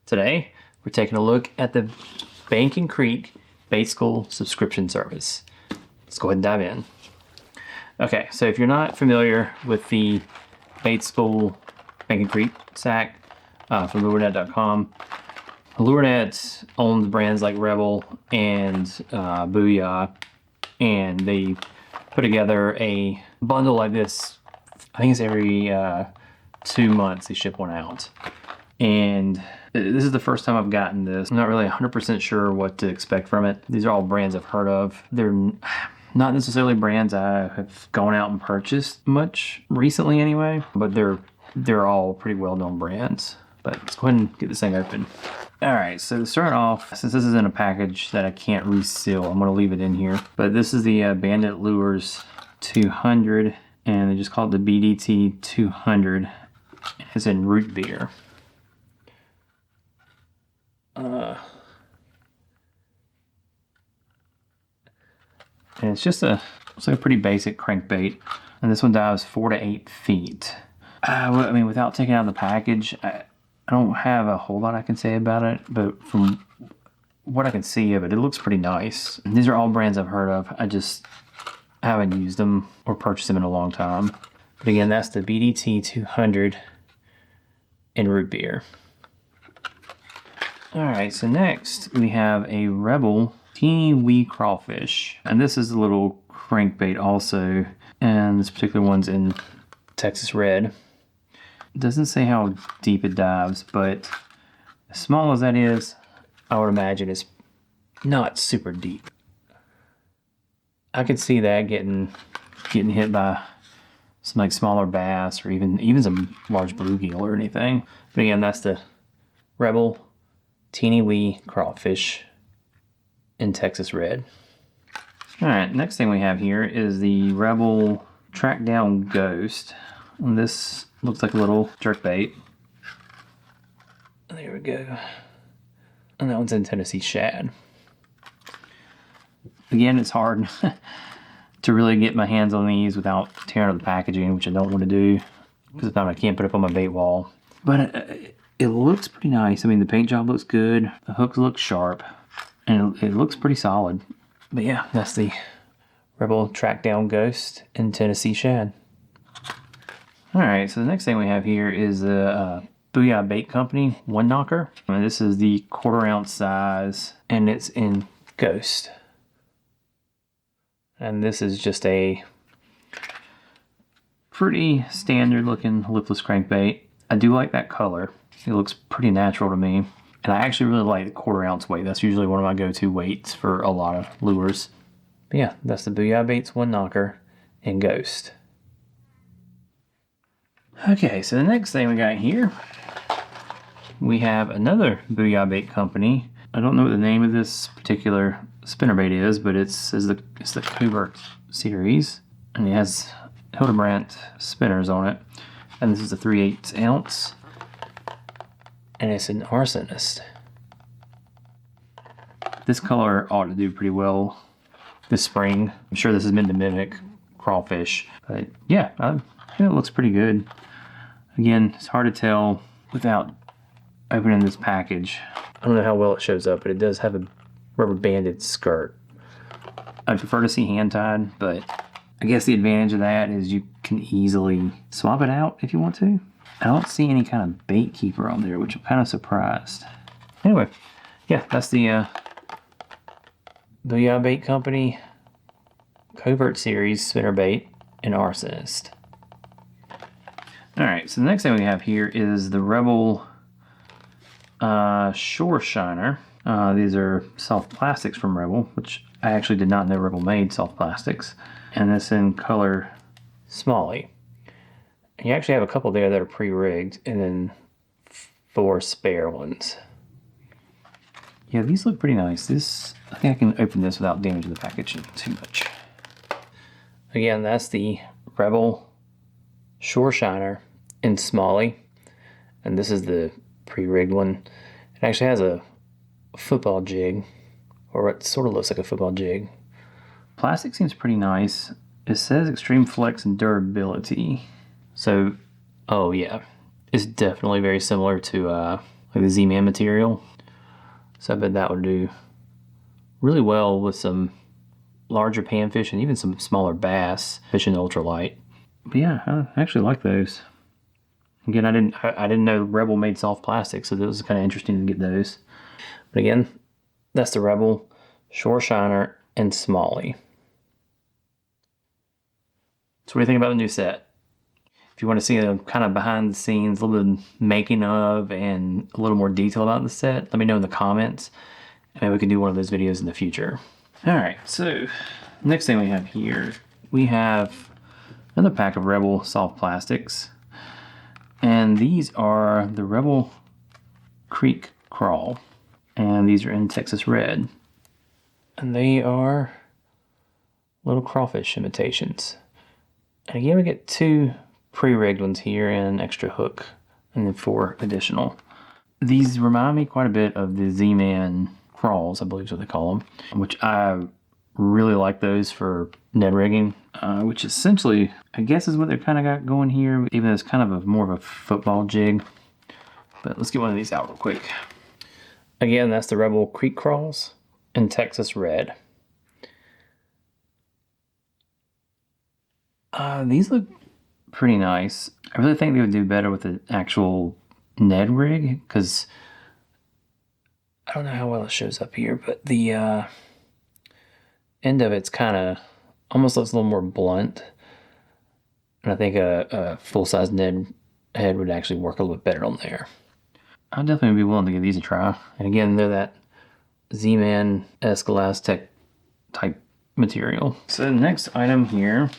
Today, we're taking a look at the Bank & Creek Bait School subscription service. Let's go ahead and dive in. Okay, so if you're not familiar with the Bait School Bank & Creek sack from LureNet.com, LureNet owns brands like Rebel and Booyah, and they put together a bundle like this. I think it's every 2 months they ship one out. And this is the first time I've gotten this. I'm not really 100% sure what to expect from it. These are all brands I've heard of. They're not necessarily brands I have gone out and purchased much recently anyway, but they're all pretty well-known brands. But let's go ahead and get this thing open. All right, so to start off, since this is in a package that I can't reseal, I'm gonna leave it in here. But this is the Bandit Lures 200, and they just call it the BDT 200. It's in root beer. And it's just looks like a pretty basic crankbait. And this one dives 4 to 8 feet. I mean, without taking out the package, I don't have a whole lot I can say about it, but from what I can see of it, it looks pretty nice. And these are all brands I've heard of. I haven't used them or purchased them in a long time. But again, that's the BDT 200 in root beer. All right, so next we have a Rebel teeny wee crawfish. And this is a little crankbait also. And this particular one's in Texas Red. It doesn't say how deep it dives, but as small as that is, I would imagine it's not super deep. I could see that getting hit by some like smaller bass or even some large bluegill or anything. But again, that's the Rebel teeny wee crawfish in Texas Red. All right, next thing we have here is the Rebel Track Down Ghost. And this looks like a little jerkbait. There we go. And that one's in Tennessee Shad. Again, it's hard to really get my hands on these without tearing up the packaging, which I don't want to do, because if not, I can't put it up on my bait wall. But it looks pretty nice. I mean, the paint job looks good. The hooks look sharp. And it looks pretty solid. But yeah, that's the Rebel Track Down Ghost in Tennessee Shad. Alright, so the next thing we have here is the Booyah Bait Company One Knocker. And this is the 1/4 ounce size, and it's in Ghost. And this is just a pretty standard looking lipless crankbait. I do like that color. It looks pretty natural to me. And I actually really like the 1/4 ounce weight. That's usually one of my go-to weights for a lot of lures. But yeah, that's the Booyah Baits One Knocker in Ghost. Okay, so the next thing we got here, we have another Booyah Bait Company. I don't know what the name of this particular spinnerbait is, but it's the Covert series, and it has Hildebrandt spinners on it. And this is a 3/8 ounce, and it's an arsonist. This color ought to do pretty well this spring. I'm sure this is meant to mimic crawfish, but yeah, I think it looks pretty good. Again, it's hard to tell without opening this package. I don't know how well it shows up, but it does have a rubber banded skirt. I'd prefer to see hand tied, but I guess the advantage of that is you can easily swap it out if you want to. I don't see any kind of bait keeper on there, which I'm kind of surprised. Anyway, yeah, that's the Booyah Bait Company Covert Series spinnerbait and arsonist. All right, so the next thing we have here is the Rebel Shore Shiner. These are soft plastics from Rebel, which I actually did not know Rebel made soft plastics. And this in color Smalley. And you actually have a couple there that are pre-rigged, and then 4 spare ones. Yeah, these look pretty nice. I think I can open this without damaging the packaging too much. Again, that's the Rebel Shore Shiner in Smalley, and this is the pre-rigged one. It actually has a football jig, or it sort of looks like a football jig. Plastic seems pretty nice. It says extreme flex and durability. So, oh yeah, it's definitely very similar to like the Z-Man material. So I bet that would do really well with some larger panfish and even some smaller bass fishing ultralight. But yeah, I actually like those. Again, I didn't know Rebel made soft plastic, so it was kind of interesting to get those. But again, that's the Rebel Shore Shiner and Smalley. So what do you think about the new set? If you want to see a kind of behind the scenes, a little bit of making of, and a little more detail about the set, let me know in the comments. And maybe we can do one of those videos in the future. All right, so next thing we have here, we have another pack of Rebel soft plastics. And these are the Rebel Creek Crawl. And these are in Texas Red. And they are little crawfish imitations. And again, we get 2 pre-rigged ones here and an extra hook, and then 4 additional. These remind me quite a bit of the Z-Man crawls, I believe is what they call them, which I really like those for Ned rigging, which essentially, I guess, is what they're kind of got going here, even though it's kind of more of a football jig. But let's get one of these out real quick. Again, that's the Rebel Creek Crawls in Texas Red. These look pretty nice. I really think they would do better with an actual Ned rig, because I don't know how well it shows up here, but the end of it's kind of almost looks a little more blunt. And I think a full-size Ned head would actually work a little bit better on there. I'd definitely be willing to give these a try. And again, they're that Z-Man Escalaz type material. So the next item here,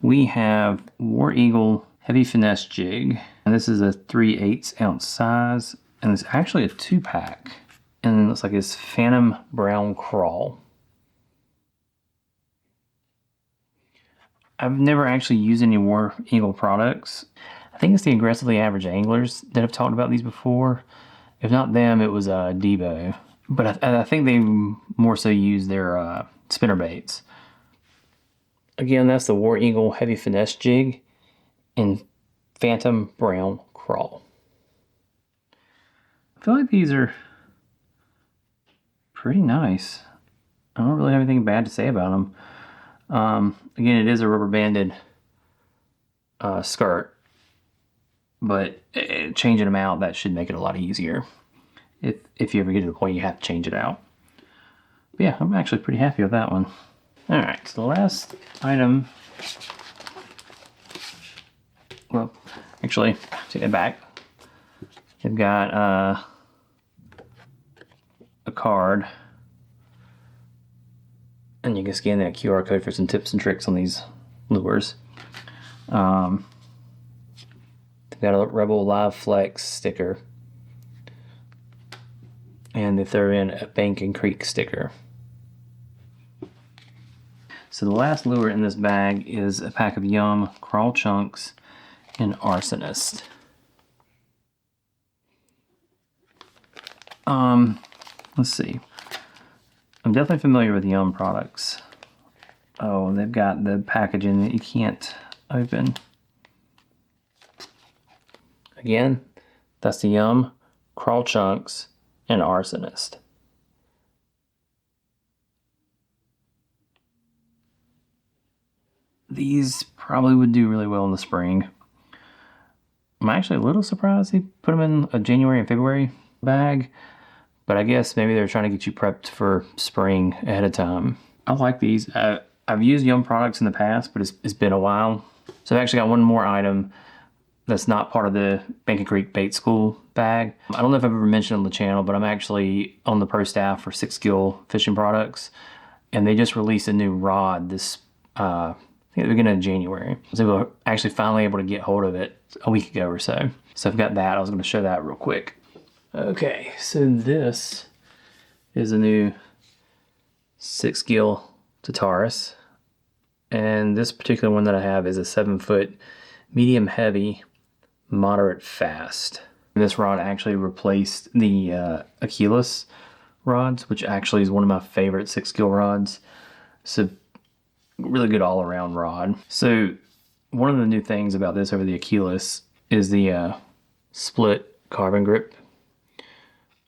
we have War Eagle Heavy Finesse Jig. And this is a 3/8 ounce size. And it's actually a 2-pack. And it looks like it's Phantom Brown Crawl. I've never actually used any War Eagle products. I think it's the Aggressively Average Anglers that have talked about these before. If not them, it was Debo. But I think they more so use their spinner baits. Again, that's the War Eagle Heavy Finesse Jig in Phantom Brown Crawl. I feel like these are pretty nice. I don't really have anything bad to say about them. Again, it is a rubber banded skirt, but changing them out, that should make it a lot easier if you ever get to the point you have to change it out. But yeah, I'm actually pretty happy with that one. All right, so the last item, well, actually, take it back. They've got a card, and you can scan that QR code for some tips and tricks on these lures. They've got a Rebel Live Flex sticker, and they throw in a Bank and Creek sticker. So the last lure in this bag is a pack of Yum Crawl Chunks and Arsonist. Let's see. I'm definitely familiar with Yum products. Oh, they've got the packaging that you can't open. Again, that's the Yum Crawl Chunks and Arsonist. These probably would do really well in the spring. I'm actually a little surprised he put them in a January and February bag, but I guess maybe they're trying to get you prepped for spring ahead of time. I like these. I've used Yum products in the past, but it's been a while. So I've actually got one more item that's not part of the Bank and Creek Bait School bag. I don't know if I've ever mentioned on the channel, but I'm actually on the pro staff for 6 Gill Fishing Products, and they just released a new rod this I think at the beginning of January. I was actually finally able to get hold of it a week ago or so. So I've got that. I was going to show that real quick. Okay, so this is a new 6 Gill Tartarus. And this particular one that I have is a 7-foot medium heavy, moderate fast. This rod actually replaced the Achilles rods, which actually is one of my favorite 6 Gill rods. So really good all-around rod. So one of the new things about this over the Achilles is the split carbon grip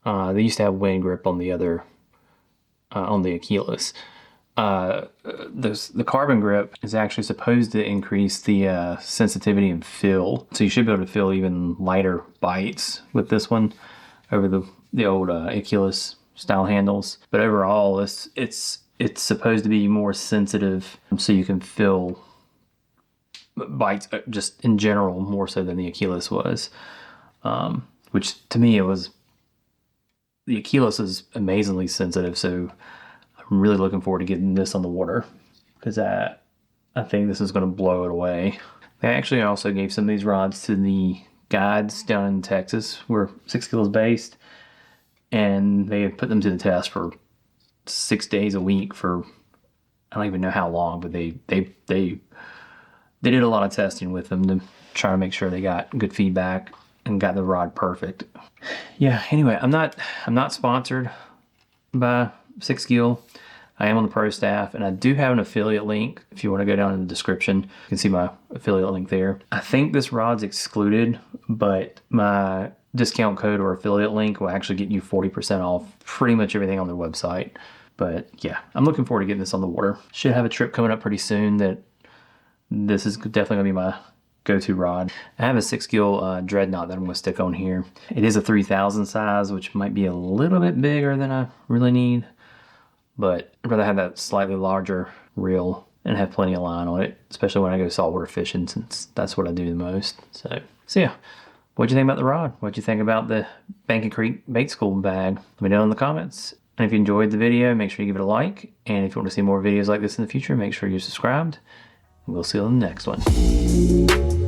They used to have wind grip on the other, on the Achilles. The carbon grip is actually supposed to increase the sensitivity and feel. So you should be able to feel even lighter bites with this one over the old Achilles style handles. But overall, it's supposed to be more sensitive, so you can feel bites just in general more so than the Achilles was. Which to me, the Achilles is amazingly sensitive, so I'm really looking forward to getting this on the water because I think this is going to blow it away. They actually also gave some of these rods to the guides down in Texas where 6 Kill is based, and they have put them to the test for 6 days a week for I don't even know how long, but they did a lot of testing with them to try to make sure they got good feedback and got the rod perfect. Yeah, anyway, I'm not sponsored by 6 Kill. I am on the pro staff, and I do have an affiliate link. If you want to go down in the description, you can see my affiliate link there. I think this rod's excluded, but my discount code or affiliate link will actually get you 40% off pretty much everything on their website. But yeah, I'm looking forward to getting this on the water. Should have a trip coming up pretty soon that this is definitely gonna be my go-to rod. I have a 6 Kill dreadnought that I'm gonna stick on here. It is a 3000 size, which might be a little bit bigger than I really need, but I'd rather have that slightly larger reel and have plenty of line on it, especially when I go saltwater fishing, since that's what I do the most. So yeah, what'd you think about the rod? What'd you think about the Banking Creek Bait School bag? Let me know in the comments. And if you enjoyed the video, make sure you give it a like. And if you want to see more videos like this in the future, make sure you're subscribed. We'll see you on the next one.